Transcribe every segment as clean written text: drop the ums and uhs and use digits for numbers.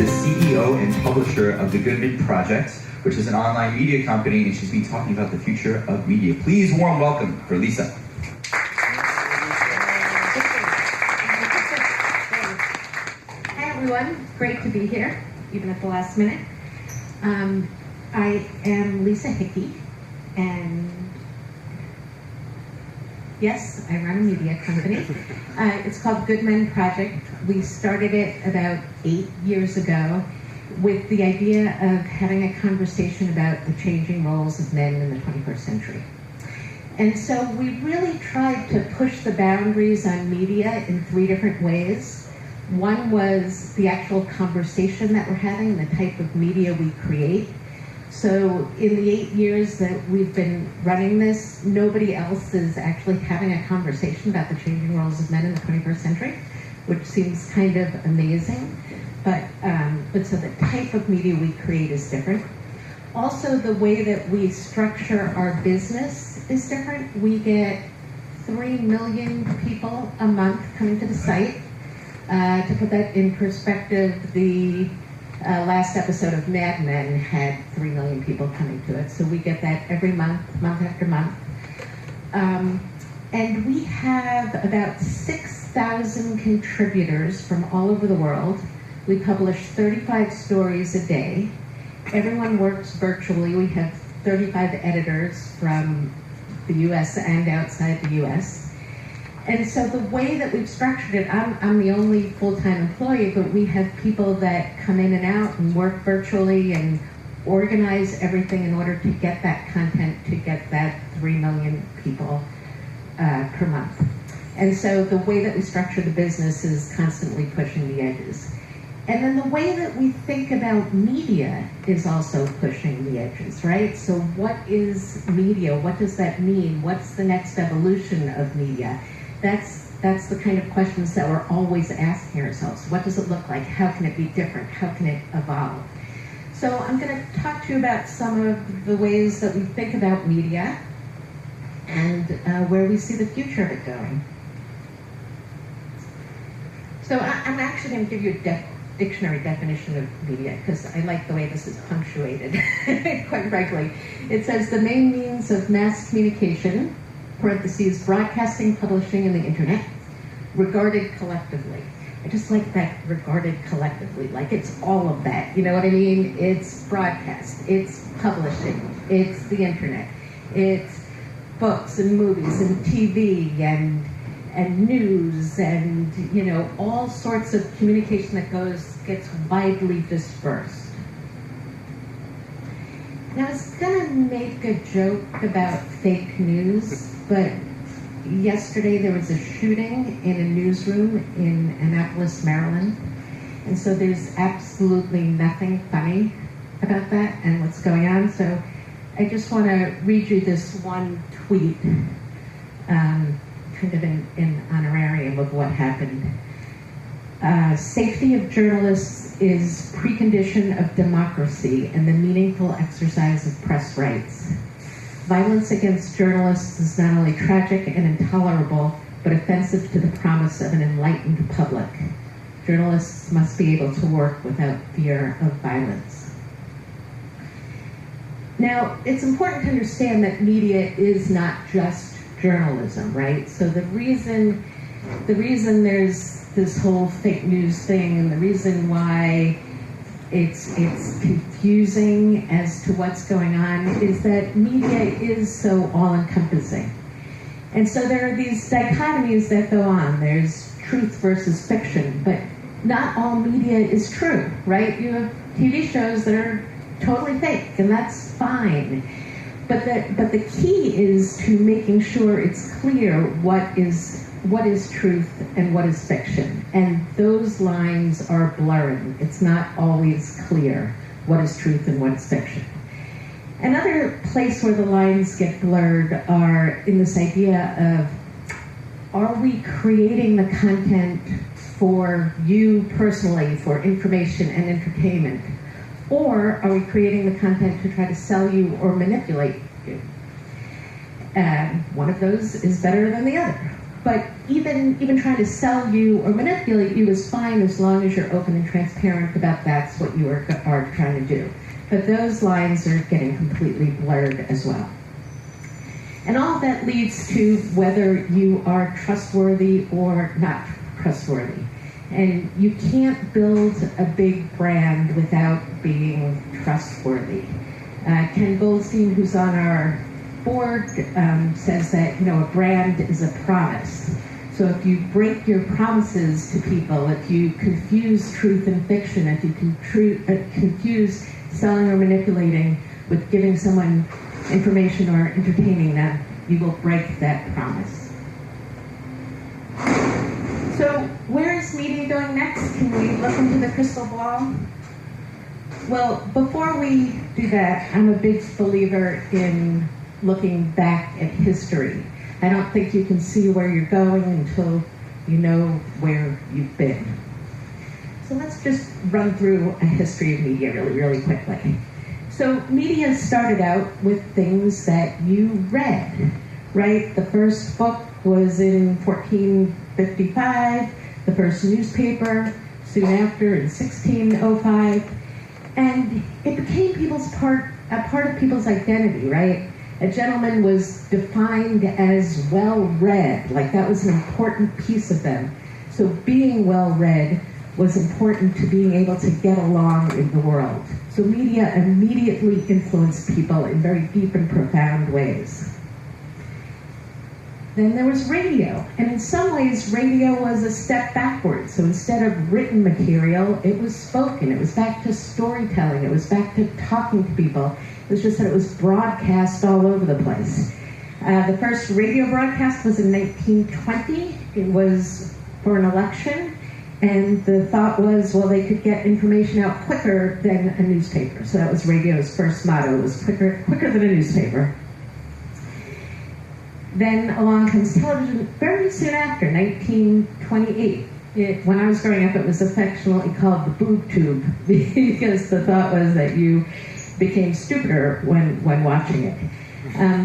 the CEO and publisher of The Goodman Project, which is an online media company, and she's been talking about the future of media. Please warm welcome for Lisa. Hi everyone, great to be here, even at the last minute. I am Lisa Hickey, and yes, I run a media company. It's called Goodman Project. We started it about 8 years ago with the idea of having a conversation about the changing roles of men in the 21st century. And so we really tried to push the boundaries on media in 3 different ways. One was the actual conversation that we're having, the type of media we create. So in the 8 years that we've been running this, nobody else is actually having a conversation about the changing roles of men in the 21st century, which seems kind of amazing. But so the type of media we create is different. Also, the way that we structure our business is different. We get 3 million people a month coming to the site. To put that in perspective, the last episode of Mad Men had 3 million people coming to it. So we get that every month, month after month. And we have about 6,000 contributors from all over the world. We publish 35 stories a day. Everyone works virtually. We have 35 editors from the US and outside the US. And so the way that we've structured it, I'm the only full-time employee, but we have people that come in and out and work virtually and organize everything in order to get that content, to get that 3 million people per month. And so the way that we structure the business is constantly pushing the edges. And then the way that we think about media is also pushing the edges, right? So what is media? What does that mean? What's the next evolution of media? That's the kind of questions that we're always asking ourselves. What does it look like? How can it be different? How can it evolve? So I'm going to talk to you about some of the ways that we think about media and where we see the future of it going. So I'm actually going to give you a dictionary definition of media because I like the way this is punctuated, quite frankly. It says the main means of mass communication, parentheses, broadcasting, publishing, and the internet, regarded collectively. I just like that, regarded collectively, like it's all of that, you know what I mean? It's broadcast, it's publishing, it's the internet, it's books and movies and TV and news and, you know, all sorts of communication that gets widely dispersed. Now, I was going to make a joke about fake news, but yesterday there was a shooting in a newsroom in Annapolis, Maryland, and so there's absolutely nothing funny about that and what's going on. So I just want to read you this one tweet, kind of in honorarium of what happened. Safety of journalists is precondition of democracy and the meaningful exercise of press rights. Violence against journalists is not only tragic and intolerable, but offensive to the promise of an enlightened public. Journalists must be able to work without fear of violence. Now, it's important to understand that media is not just journalism, right? So the reason there's this whole fake news thing and the reason why it's confusing as to what's going on is that media is so all-encompassing. And so there are these dichotomies that go on. There's truth versus fiction, but not all media is true, right? You have TV shows that are totally fake, and that's fine. But the key is to making sure it's clear what is truth and what is fiction. And those lines are blurring. It's not always clear what is truth and what is fiction. Another place where the lines get blurred are in this idea of, are we creating the content for you personally, for information and entertainment? Or are we creating the content to try to sell you or manipulate you? One of those is better than the other, But even trying to sell you or manipulate you is fine as long as you're open and transparent about that's what you are trying to do. But those lines are getting completely blurred as well. And all of that leads to whether you are trustworthy or not trustworthy. And you can't build a big brand without being trustworthy. Ken Goldstein, who's on our board, says that a brand is a promise. So if you break your promises to people, if you confuse truth and fiction, if you confuse selling or manipulating with giving someone information or entertaining them, you will break that promise. So where is media going next? Can we look into the crystal ball? Well, before we do that, I'm a big believer in looking back at history. I don't think you can see where you're going until you know where you've been. So let's just run through a history of media really, really quickly. So media started out with things that you read, right? The first book was in 1455, the first newspaper soon after in 1605, and it became a part of people's identity, right? A gentleman was defined as well-read, like that was an important piece of them. So being well-read was important to being able to get along in the world. So media immediately influenced people in very deep and profound ways. Then there was radio, and in some ways radio was a step backwards. So instead of written material, it was spoken. It was back to storytelling. It was back to talking to people. It was just that it was broadcast all over the place. The first radio broadcast was in 1920. It was for an election, and the thought was, well, they could get information out quicker than a newspaper. So that was radio's first motto, was quicker than a newspaper. Then along comes television very soon after, 1928. When I was growing up, it was affectionately called the boob tube because the thought was that you became stupider when watching it.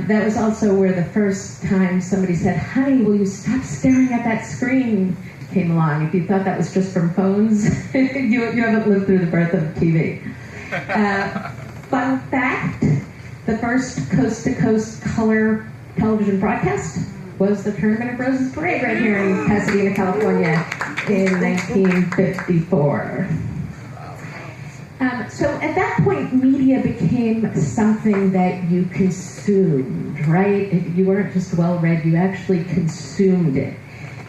That was also where the first time somebody said, "Honey, will you stop staring at that screen?" came along. If you thought that was just from phones, you haven't lived through the birth of TV. Fun fact, the first coast-to-coast color television broadcast was the Tournament of Roses Parade right here in Pasadena, California in 1954. So at that point, media became something that you consumed, right? You weren't just well-read, you actually consumed it.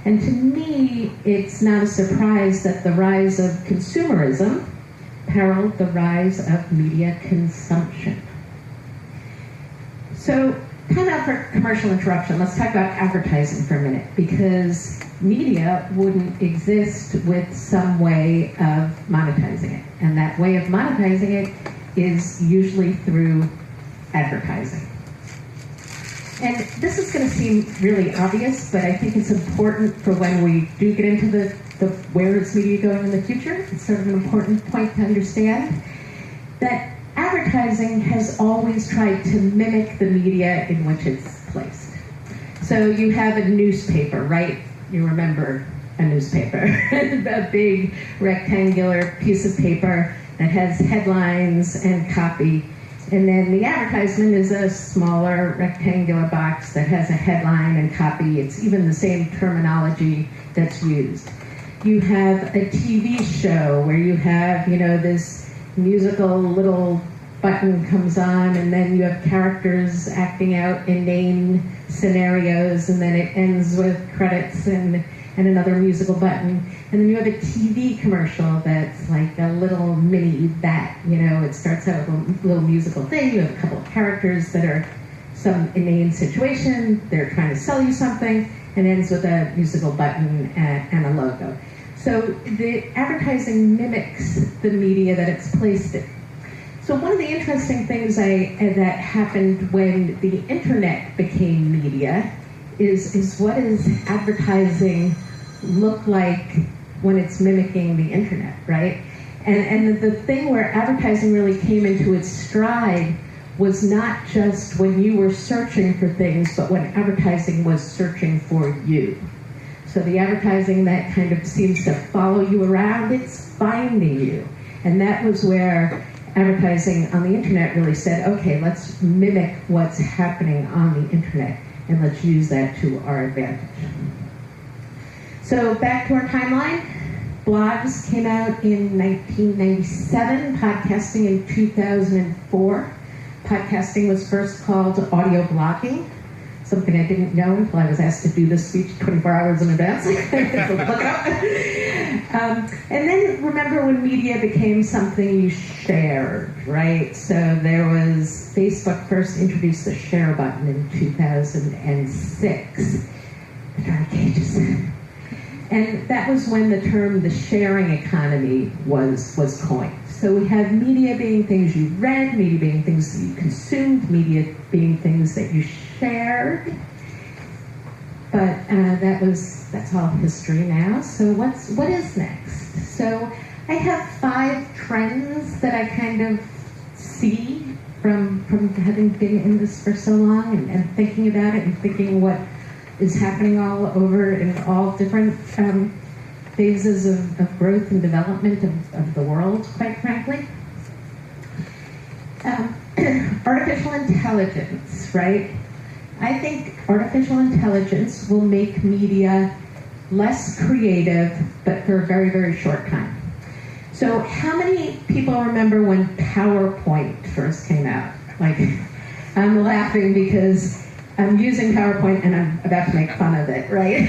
And to me, it's not a surprise that the rise of consumerism heralded the rise of media consumption. So, time out for commercial interruption. Let's talk about advertising for a minute, because media wouldn't exist with some way of monetizing it. And that way of monetizing it is usually through advertising. And this is going to seem really obvious, but I think it's important for when we do get into the where is media going in the future. It's sort of an important point to understand that advertising has always tried to mimic the media in which it's placed. So you have a newspaper, right? You remember a newspaper, a big rectangular piece of paper that has headlines and copy. And then the advertisement is a smaller rectangular box that has a headline and copy. It's even the same terminology that's used. You have a TV show where you have, this musical little button comes on, and then you have characters acting out inane scenarios, and then it ends with credits and another musical button. And then you have a TV commercial that's like a little mini that, it starts out with a little musical thing. You have a couple of characters that are some inane situation. They're trying to sell you something, and ends with a musical button and a logo. So the advertising mimics the media that it's placed in. So one of the interesting things that happened when the internet became media is what does advertising look like when it's mimicking the internet, right? And the thing where advertising really came into its stride was not just when you were searching for things, but when advertising was searching for you. So the advertising that kind of seems to follow you around, it's finding you. And that was where advertising on the internet really said, okay, let's mimic what's happening on the internet and let's use that to our advantage. So back to our timeline. Blogs came out in 1997, podcasting in 2004. Podcasting was first called audio blogging, something I didn't know until I was asked to do this speech 24 hours in advance. So look it up. And then remember when media became something you shared, right? So there was, Facebook first introduced the share button in 2006. The dark ages. And that was when the term the sharing economy was coined. So we have media being things you read, media being things that you consumed, media being things that you shared. But that's all history now. So what is next? So I have 5 trends that I kind of see from having been in this for so long and thinking about it and thinking what is happening all over in all different phases of growth and development of the world, quite frankly. Artificial intelligence, right? I think artificial intelligence will make media less creative, but for a very, very short time. So how many people remember when PowerPoint first came out? Like, I'm laughing because I'm using PowerPoint and I'm about to make fun of it, right?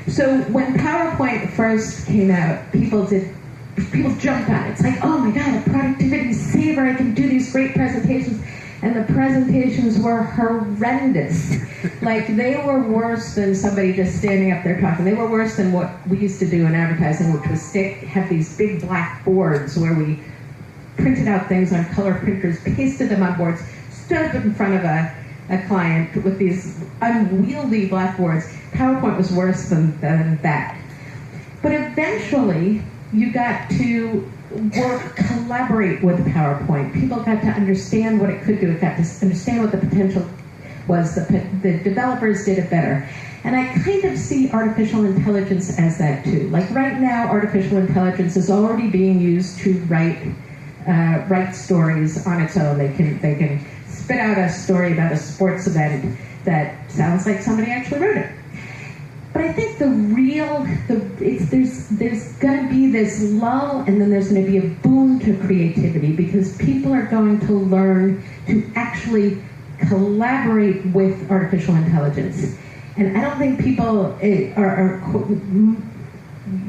So when PowerPoint first came out, people jumped on it. It's like, oh my God, a productivity saver, I can do these great presentations. And the presentations were horrendous. Like, they were worse than somebody just standing up there talking. They were worse than what we used to do in advertising, which was have these big black boards where we printed out things on color printers, pasted them on boards, stood up in front of a client with these unwieldy blackboards. PowerPoint was worse than that. But eventually, you got to collaborate with PowerPoint. People got to understand what it could do. It got to understand what the potential was. The developers did it better. And I kind of see artificial intelligence as that too. Like right now, artificial intelligence is already being used to write stories on its own. They can spit out a story about a sports event that sounds like somebody actually wrote it. But I think there's going to be this lull, and then there's going to be a boom to creativity because people are going to learn to actually collaborate with artificial intelligence. And I don't think people are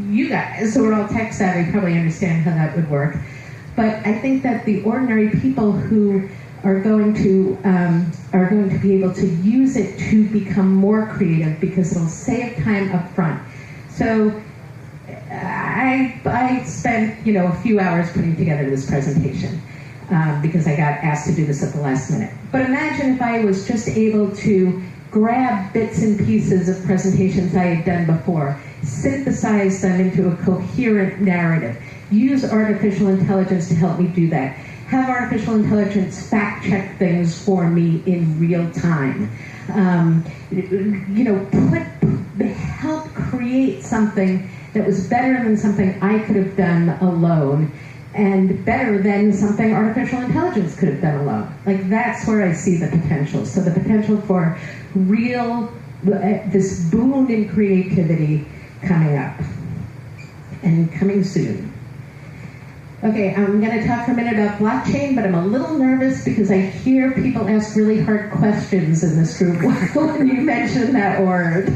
you guys who are all tech savvy probably understand how that would work. But I think that the ordinary people who are going to be able to use it to become more creative because it'll save time up front. So I spent a few hours putting together this presentation because I got asked to do this at the last minute. But imagine if I was just able to grab bits and pieces of presentations I had done before, synthesize them into a coherent narrative, use artificial intelligence to help me do that. Have artificial intelligence fact-check things for me in real time. Help create something that was better than something I could have done alone, and better than something artificial intelligence could have done alone. Like, that's where I see the potential. So the potential for this boom in creativity coming up and coming soon. Okay, I'm going to talk for a minute about blockchain, but I'm a little nervous because I hear people ask really hard questions in this group when you mention that word.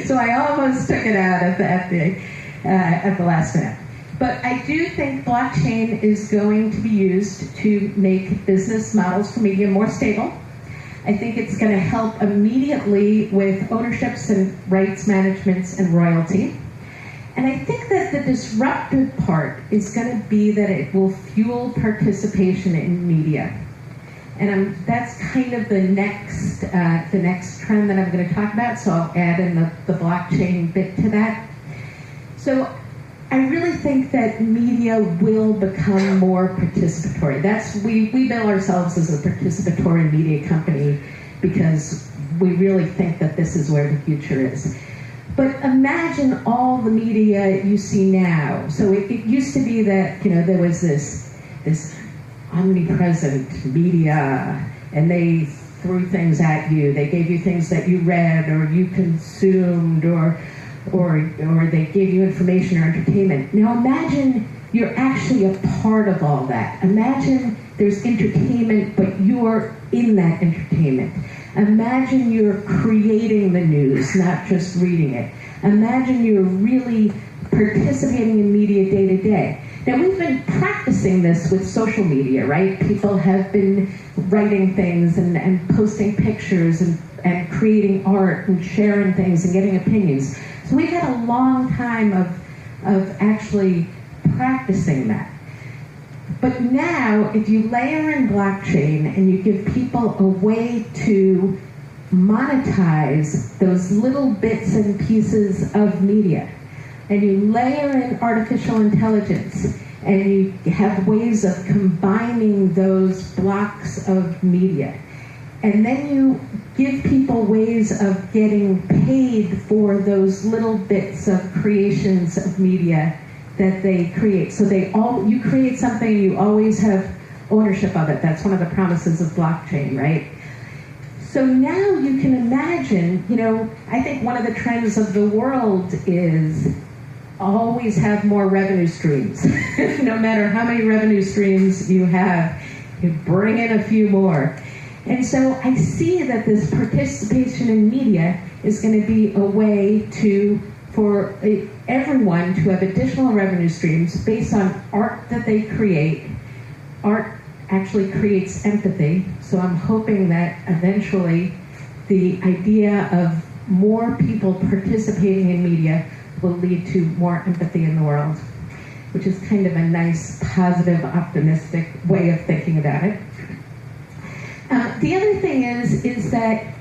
So I almost took it out at the last minute. But I do think blockchain is going to be used to make business models for media more stable. I think it's going to help immediately with ownerships and rights managements and royalty. And I think that the disruptive part is going to be that it will fuel participation in media. And that's kind of the next trend that I'm going to talk about, so I'll add in the blockchain bit to that. So I really think that media will become more participatory. We bill ourselves as a participatory media company because we really think that this is where the future is. But imagine all the media you see now. So it used to be that, there was this omnipresent media, and they threw things at you. They gave you things that you read or you consumed, or they gave you information or entertainment. Now imagine you're actually a part of all that. Imagine there's entertainment, but you're in that entertainment. Imagine you're creating the news, not just reading it. Imagine you're really participating in media day to day. Now, we've been practicing this with social media, right? People have been writing things and posting pictures and creating art and sharing things and getting opinions. So we've had a long time of actually practicing that. But now, if you layer in blockchain and you give people a way to monetize those little bits and pieces of media, and you layer in artificial intelligence, and you have ways of combining those blocks of media, and then you give people ways of getting paid for those little bits of creations of media that they create. So you create something, you always have ownership of it. That's one of the promises of blockchain, right? So now you can imagine, I think one of the trends of the world is always have more revenue streams. No matter how many revenue streams you have, you bring in a few more. And so I see that this participation in media is going to be a way for everyone to have additional revenue streams based on art that they create. Art actually creates empathy, so I'm hoping that eventually the idea of more people participating in media will lead to more empathy in the world, which is kind of a nice, positive, optimistic way of thinking about it. The other thing is that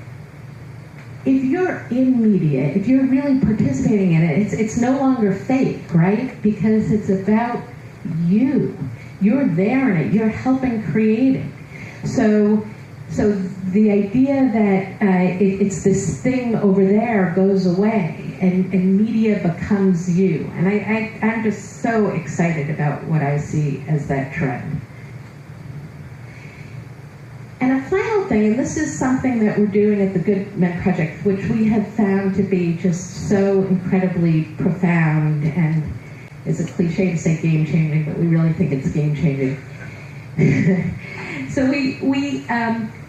if you're in media, if you're really participating in it, it's no longer fake, right? Because it's about you. You're there in it. You're helping create it. So the idea that it's this thing over there goes away, and media becomes you. And I'm just so excited about what I see as that trend. And a final thing, and this is something that we're doing at the Good Men Project, which we have found to be just so incredibly profound, and it's a cliche to say game-changing, but we really think it's game-changing. So we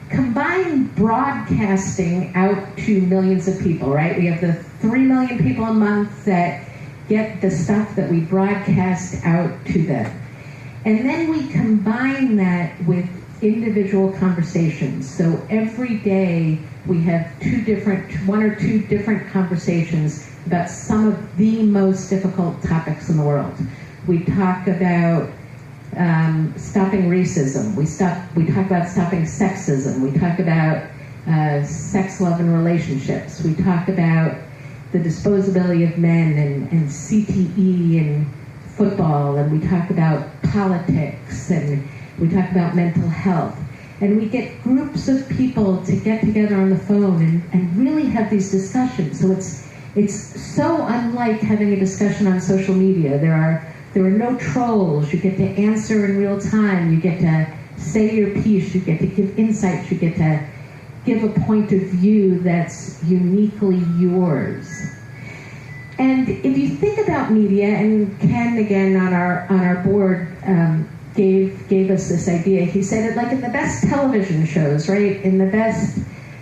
combine broadcasting out to millions of people, right? We have the 3 million people a month that get the stuff that we broadcast out to them. And then we combine that with individual conversations. So every day we have one or two different conversations about some of the most difficult topics in the world. We talk about stopping racism. We talk about stopping sexism. We talk about sex, love, and relationships. We talk about the disposability of men and CTE and football, and we talk about politics, and we talk about mental health. And we get groups of people to get together on the phone and really have these discussions. So it's so unlike having a discussion on social media. There are no trolls. You get to answer in real time. You get to say your piece. You get to give insights. You get to give a point of view that's uniquely yours. And if you think about media, and Ken again on our board gave us this idea. He said it like in the best television shows, right? In the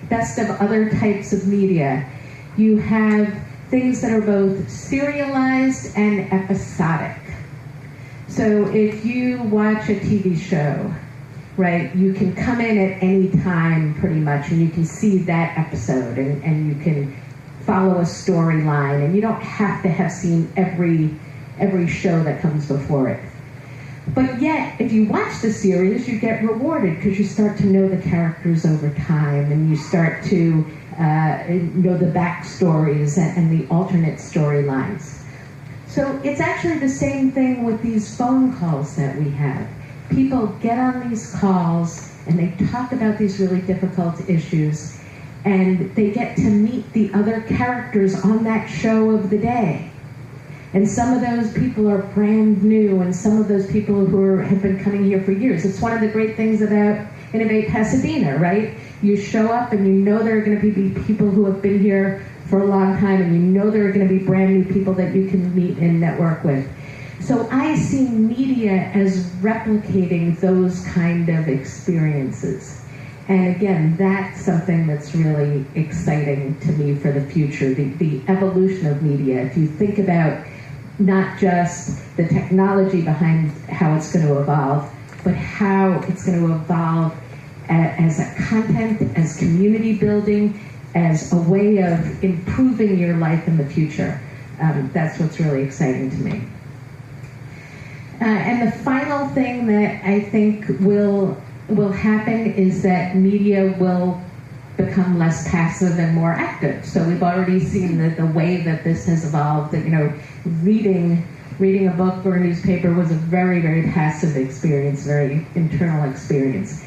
best of other types of media, you have things that are both serialized and episodic. So if you watch a TV show, right, you can come in at any time pretty much, and you can see that episode, and you can follow a storyline, and you don't have to have seen every show that comes before it. But yet, if you watch the series, you get rewarded because you start to know the characters over time, and you start to know the backstories and the alternate storylines. So it's actually the same thing with these phone calls that we have. People get on these calls, and they talk about these really difficult issues, and they get to meet the other characters on that show of the day. And some of those people are brand new, and some of those people who have been coming here for years. It's one of the great things about Innovate Pasadena, right? You show up and you know there are going to be people who have been here for a long time, and you know there are going to be brand new people that you can meet and network with. So I see media as replicating those kind of experiences. And again, that's something that's really exciting to me for the future, the evolution of media. If you think about not just the technology behind how it's going to evolve, but how it's going to evolve as a content, as community building, as a way of improving your life in the future. That's what's really exciting to me. And the final thing that I think will happen is that media will become less passive and more active. So we've already seen that the way that this has evolved, that, reading a book or a newspaper was a very, very passive experience, very internal experience.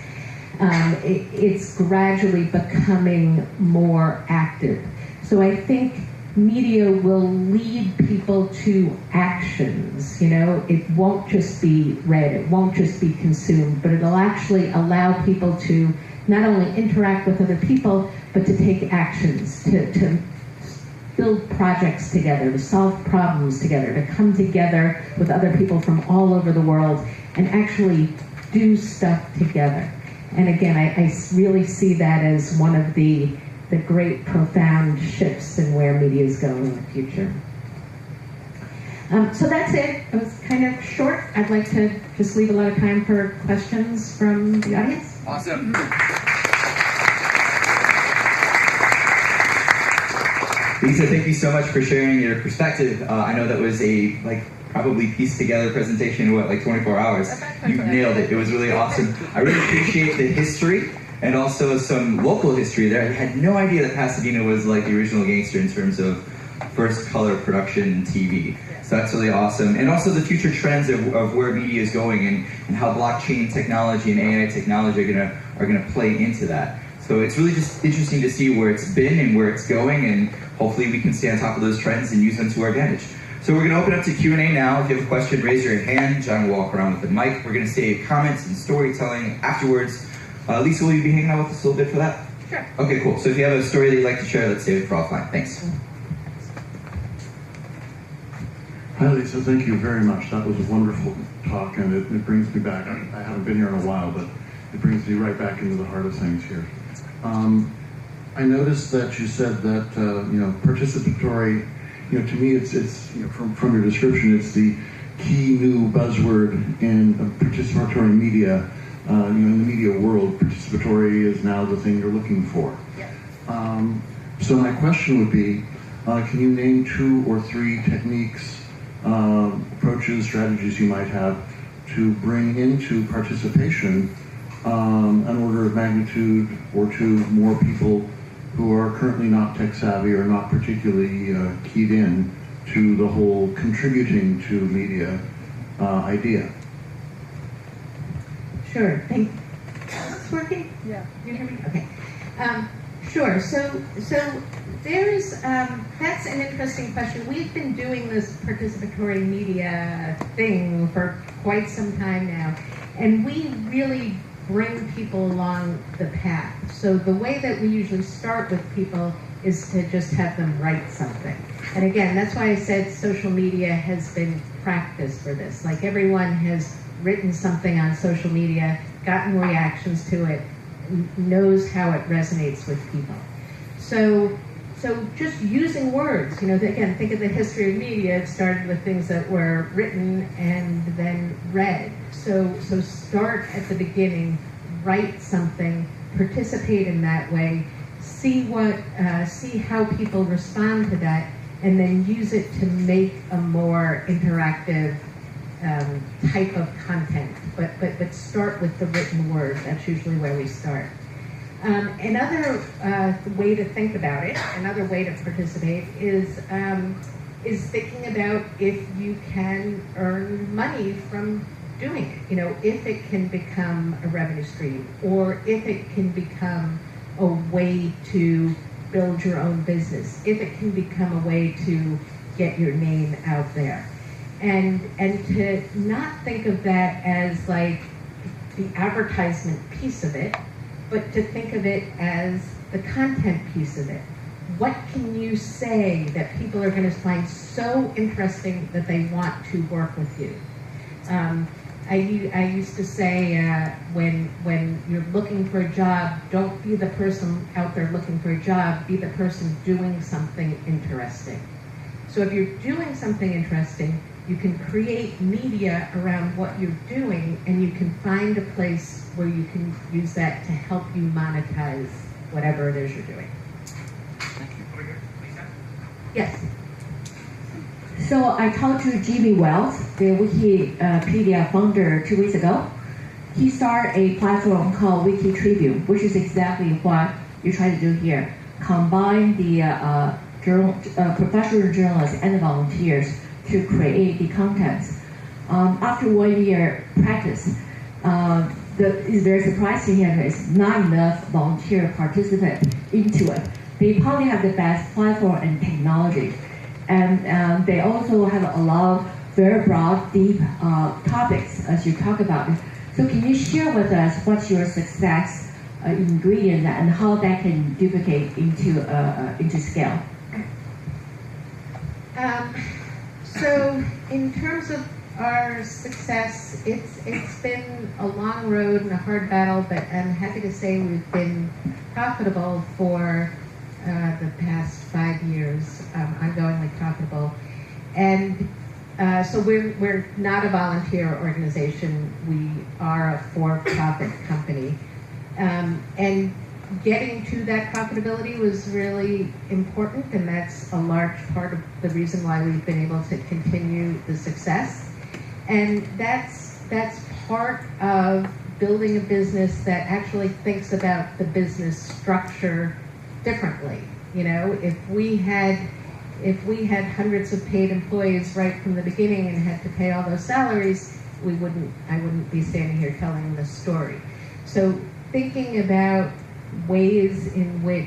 It's gradually becoming more active. So I think media will lead people to actions. It won't just be read, it won't just be consumed, but it'll actually allow people to not only interact with other people, but to take actions, to build projects together, to solve problems together, to come together with other people from all over the world and actually do stuff together. And again, I really see that as one of the great profound shifts in where media is going in the future. So that's it. It was kind of short. I'd like to just leave a lot of time for questions from the audience. Awesome. Lisa, thank you so much for sharing your perspective. I know that was a probably pieced together presentation in 24 hours. You nailed it. It was really awesome. I really appreciate the history and also some local history there. I had no idea that Pasadena was like the original gangster in terms of first color production TV. So that's really awesome. And also the future trends of where media is going and how blockchain technology and AI technology are gonna play into that. So it's really just interesting to see where it's been and where it's going, and hopefully we can stay on top of those trends and use them to our advantage. So we're going to open up to Q&A now. If you have a question, raise your hand. John will walk around with the mic. We're going to save comments and storytelling afterwards. Lisa, will you be hanging out with us a little bit for that? Sure. Okay, cool. So if you have a story that you'd like to share, let's save it for offline. Thanks. Hi, Lisa. Thank you very much. That was a wonderful talk, and it brings me back. I haven't been here in a while, but it brings me right back into the heart of things here. I noticed that you said that participatory. To me, it's from your description, it's the key new buzzword in participatory media. In the media world, participatory is now the thing you're looking for. Yeah. So my question would be, can you name 2 or 3 techniques, approaches, strategies you might have to bring into participation an order of magnitude or 2 more people who are currently not tech savvy or not particularly keyed in to the whole contributing to media idea? Sure. Is this working? Yeah. You hear me? Okay. Sure. So there's that's an interesting question. We've been doing this participatory media thing for quite some time now, and we really bring people along the path. So the way that we usually start with people is to just have them write something. And again, that's why I said social media has been practiced for this. Like, everyone has written something on social media, gotten reactions to it, knows how it resonates with people. So just using words, again, think of the history of media. It started with things that were written and then read. So start at the beginning, write something, participate in that way, see how people respond to that, and then use it to make a more interactive type of content. But start with the written word. That's usually where we start. Another way to think about it, another way to participate is thinking about if you can earn money from doing it. If it can become a revenue stream, or if it can become a way to build your own business, if it can become a way to get your name out there. And to not think of that as like the advertisement piece of it, but to think of it as the content piece of it. What can you say that people are going to find so interesting that they want to work with you? I used to say when you're looking for a job, don't be the person out there looking for a job, be the person doing something interesting. So if you're doing something interesting, you can create media around what you're doing, and you can find a place where you can use that to help you monetize whatever it is you're doing. Yes. So I talked to Jimmy Wells, the Wikipedia founder, 2 weeks ago. He started a platform called Wiki Tribune, which is exactly what you try to do here. Combine the professional journalists and the volunteers to create the contents. After 1 year practice, there's a surprise to him is not enough volunteer participants into it. They probably have the best platform and technology. And they also have a lot of very broad, deep topics as you talk about it. So can you share with us what's your success ingredient and how that can duplicate into scale? So in terms of our success, it's been a long road and a hard battle, but I'm happy to say we've been profitable for the past 5 years, ongoingly profitable. And so we're not a volunteer organization, we are a for-profit company. And getting to that profitability was really important, and that's a large part of the reason why we've been able to continue the success. And that's part of building a business that actually thinks about the business structure differently. You know, if we had hundreds of paid employees right from the beginning and had to pay all those salaries, I wouldn't be standing here telling this story. So thinking about ways in which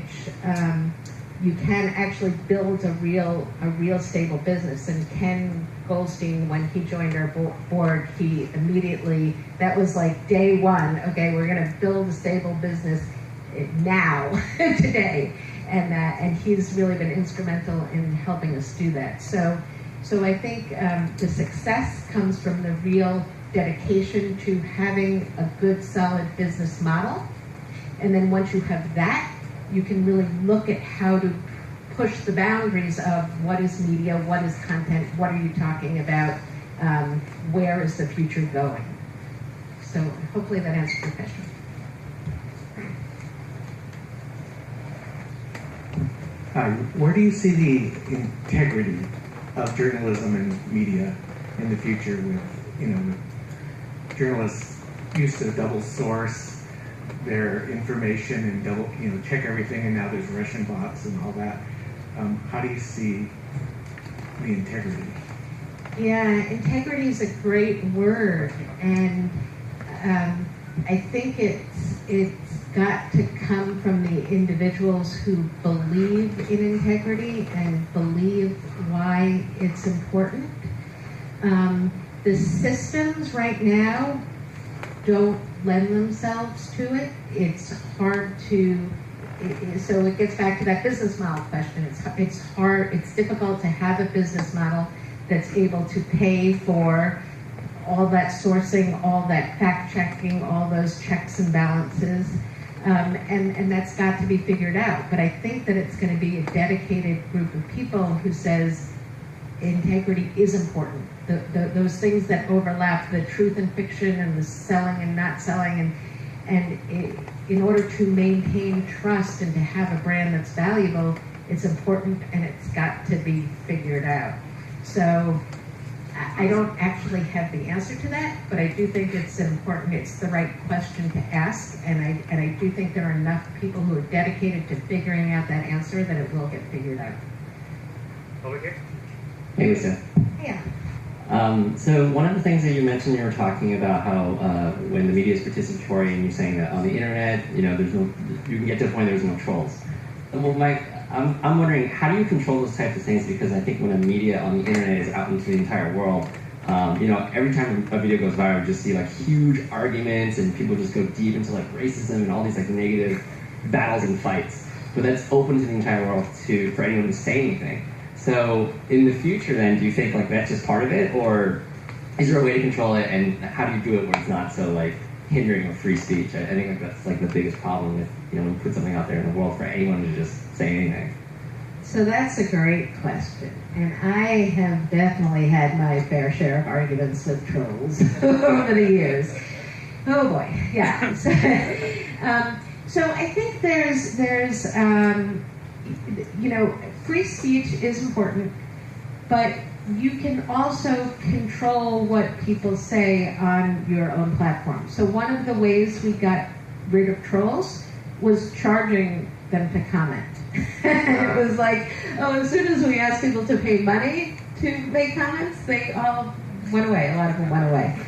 you can actually build a real stable business. And Ken Goldstein, when he joined our board, he immediately, that was like day one, okay, we're gonna build a stable business now, today. And he's really been instrumental in helping us do that. So I think the success comes from the real dedication to having a good, solid business model. And then once you have that, you can really look at how to push the boundaries of what is media, what is content, what are you talking about, where is the future going. So hopefully that answers your question. Hi, where do you see the integrity of journalism and media in the future with journalists used to double source their information and double, check everything, and now there's Russian bots and all that. How do you see the integrity? Yeah, integrity is a great word, and I think it's got to come from the individuals who believe in integrity and believe why it's important. The systems right now don't lend themselves to it. It's hard to, so it gets back to that business model question. It's hard, it's difficult to have a business model that's able to pay for all that sourcing, all that fact checking, all those checks and balances. And that's got to be figured out. But I think that it's going to be a dedicated group of people who says integrity is important. Those things that overlap, the truth and fiction and the selling and not selling, and in order to maintain trust and to have a brand that's valuable, it's important and it's got to be figured out. So I don't actually have the answer to that, but I do think it's important. It's the right question to ask, and I do think there are enough people who are dedicated to figuring out that answer that it will get figured out. Over here. Hey, Lisa. Yeah. So one of the things that you mentioned, you were talking about how when the media is participatory, and you're saying that on the internet, you know, you can get to a point there's no trolls. Well, Mike, I'm wondering, how do you control those types of things? Because I think when the media on the internet is out into the entire world, you know, every time a video goes viral, you just see like huge arguments and people just go deep into like racism and all these like negative battles and fights. But that's open to the entire world for anyone to say anything. So in the future then, do you think like that's just part of it, or is there a way to control it, and how do you do it where it's not so like hindering of free speech? I think like that's like the biggest problem with, you know, when you put something out there in the world for anyone to just say anything. So that's a great question, and I have definitely had my fair share of arguments with trolls over the years. Oh boy, yeah. So I think there's you know, free speech is important, but you can also control what people say on your own platform. So one of the ways we got rid of trolls was charging them to comment. It was like, oh, as soon as we asked people to pay money to make comments, they all went away. A lot of them went away.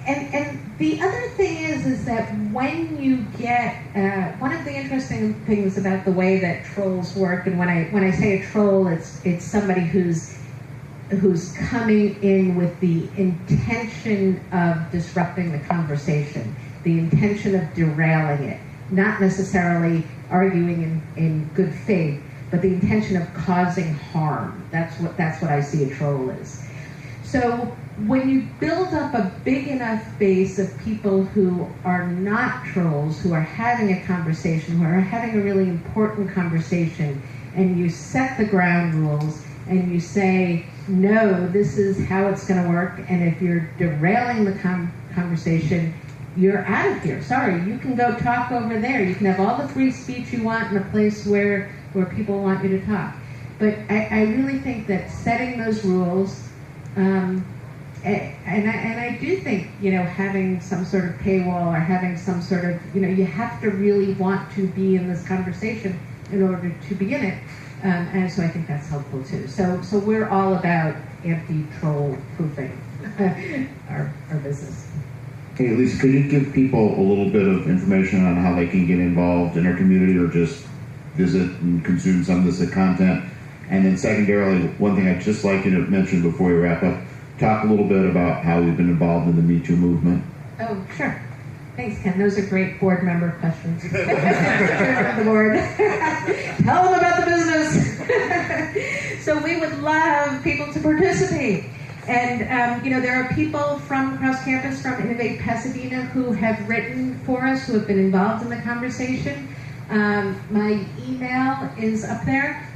And the other thing is that when you get one of the interesting things about the way that trolls work, and when I say a troll, it's somebody who's coming in with the intention of disrupting the conversation, the intention of derailing it, not necessarily arguing in good faith, but the intention of causing harm. That's what I see a troll is. So when you build up a big enough base of people who are not trolls, who are having a conversation, who are having a really important conversation, and you set the ground rules, and you say, no, this is how it's going to work, and if you're derailing the conversation, you're out of here. Sorry, you can go talk over there. You can have all the free speech you want in a place where people want you to talk. But I really think that setting those rules, and I do think, you know, having some sort of paywall or having some sort of, you know, you have to really want to be in this conversation in order to begin it. And so I think that's helpful too. So we're all about anti-troll proofing our business. Hey, Lisa, could you give people a little bit of information on how they can get involved in our community or just visit and consume some of this content? And then secondarily, one thing I'd just like you to mention before we wrap up, talk a little bit about how we've been involved in the Me Too movement. Oh, sure. Thanks, Ken. Those are great board member questions. The board. Tell them about the business. So we would love people to participate. And, you know, there are people from across campus, from Innovate Pasadena, who have written for us, who have been involved in the conversation. My email is up there.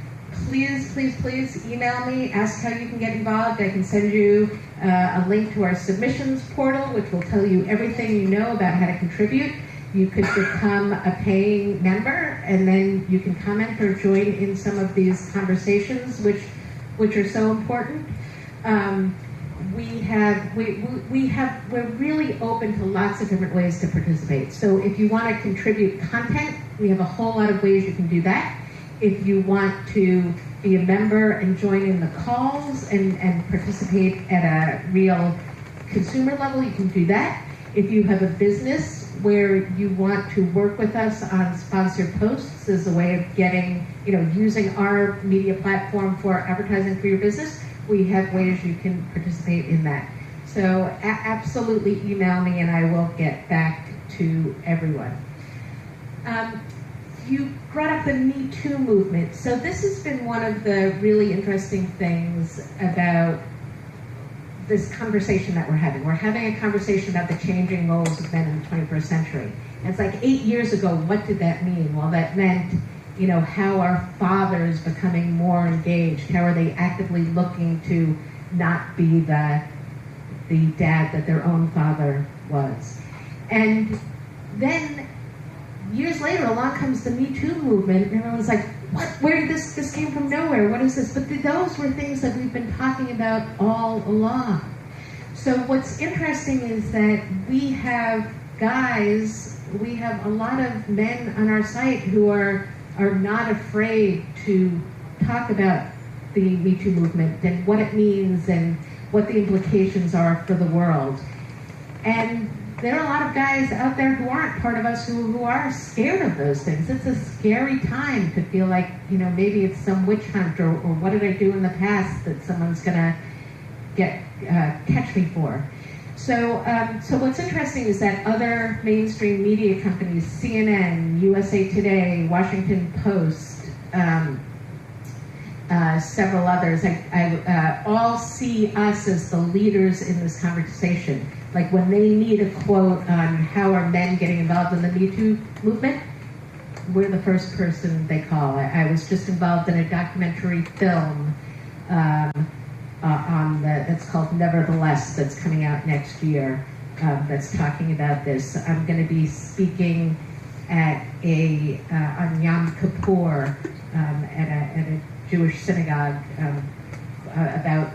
Please email me, ask how you can get involved. I can send you a link to our submissions portal, which will tell you everything you know about how to contribute. You could become a paying member, and then you can comment or join in some of these conversations, which are so important. We're really open to lots of different ways to participate. So if you want to contribute content, we have a whole lot of ways you can do that. If you want to be a member and join in the calls and participate at a real consumer level, you can do that. If you have a business where you want to work with us on sponsored posts as a way of getting, you know, using our media platform for advertising for your business, we have ways you can participate in that. So absolutely email me and I will get back to everyone. You brought up the Me Too movement. So this has been one of the really interesting things about this conversation that we're having. We're having a conversation about the changing roles of men in the 21st century. And it's like 8 years ago, what did that mean? Well, that meant, you know, how are fathers becoming more engaged? How are they actively looking to not be the dad that their own father was? And then years later, along comes the Me Too movement, and everyone's like, what? Where did this came from nowhere? What is this? But those were things that we've been talking about all along. So what's interesting is that we have a lot of men on our site who are not afraid to talk about the Me Too movement and what it means and what the implications are for the world. And there are a lot of guys out there who aren't part of us who are scared of those things. It's a scary time to feel like, maybe it's some witch hunt or what did I do in the past that someone's gonna catch me for. So what's interesting is that other mainstream media companies, CNN, USA Today, Washington Post, several others, all see us as the leaders in this conversation. Like when they need a quote on how are men getting involved in the Me Too movement, we're the first person they call. I was just involved in a documentary film that's called Nevertheless, that's coming out next year, that's talking about this. I'm going to be speaking at on Yom Kippur at a Jewish synagogue about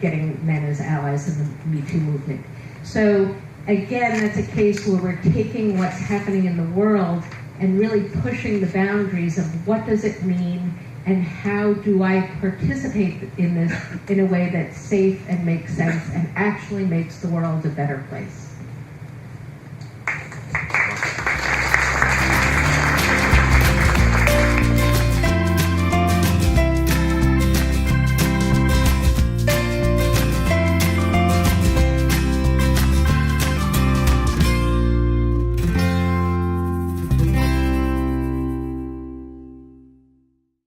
getting men as allies in the Me Too movement. So again, that's a case where we're taking what's happening in the world and really pushing the boundaries of what does it mean and how do I participate in this in a way that's safe and makes sense and actually makes the world a better place.